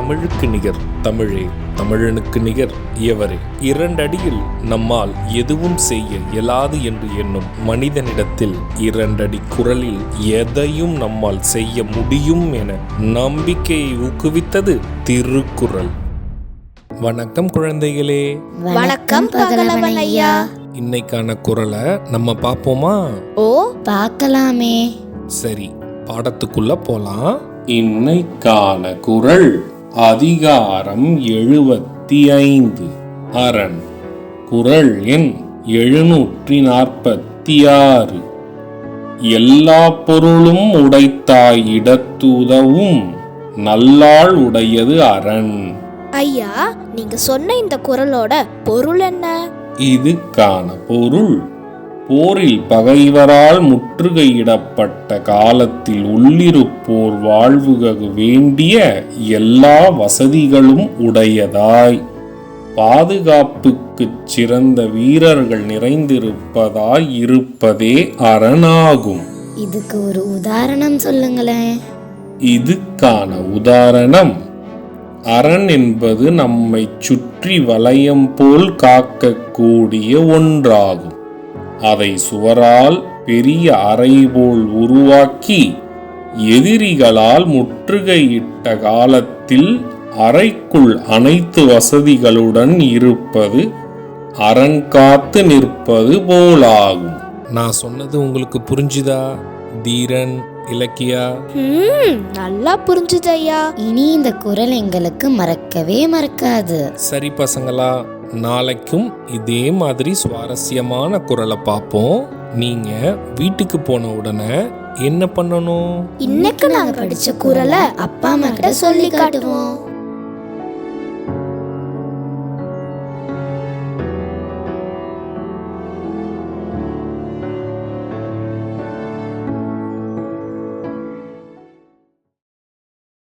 தமிழுக்கு நிகர் தமிழே, தமிழனுக்கு நிகர் எவரே. 2 அடியில் நம்மால் எதுவும் செய்ய இயலாது என்று எண்ணும் மனிதனிடத்தில் 2 அடி குரலில் எதையும் நம்மால் செய்ய முடியும் என நம்பிக்கையை ஊக்குவித்தது திருக்குறள். வணக்கம் குழந்தைகளே. வணக்கம் பகலவன் ஐயா. இன்னைக்கான குறளை நம்ம பார்ப்போமா? ஓ, பார்க்கலாமே. சரி, பாடத்துக்குள்ள போலாம். இன்னைக்கான குறள் அதிகாரம் 75 அரண். குறள் எண் 746. எல்லா பொருளும் உடைத்தாய் இடத்துதவும் நல்லாள் உடையது அரண். ஐயா, நீங்க சொன்ன இந்த குறளோட பொருள் என்ன? இதுக்கான பொருள், போரில் பகைவரால் முற்றுகையிடப்பட்ட காலத்தில் உள்ளிருப்போர் வாழ்வுக்கு வேண்டிய எல்லா வசதிகளும் உடையதாய், பாதுகாப்புக்குச் சிறந்த வீரர்கள் நிறைந்திருப்பதாய் இருப்பதே அரணாகும். இதுக்கு ஒரு உதாரணம் சொல்லுங்களேன். இதுக்கான உதாரணம், அரண் என்பது நம்மை சுற்றி வளையம் போல் காக்கக்கூடிய ஒன்றாகும். அதை சுவரால் பெரிய அறை போல் உருவாக்கி எதிரிகளால் முற்றுகையிட்ட காலத்தில் அறைக்குள் அனைத்து வசதிகளுடன் இருப்பது அரண் காத்து நிற்பது போலாகும். நான் சொன்னது உங்களுக்கு புரிஞ்சுதா தீரன், இலக்கியா? நல்லா புரிஞ்சுது ஐயா. இனி இந்த குறள் எங்களுக்கு மறக்கவே மறக்காது. சரி பசங்களா, நாளைக்கும் இதே மாதிரி சுவாரஸ்யமான குறளை பார்ப்போம். நீங்க வீட்டுக்கு போன உடனே என்ன பண்ணணும்? இன்னைக்கு நாங்க படிச்ச குறளை அப்பா அம்மா கிட்ட சொல்லி காட்டுவோம்.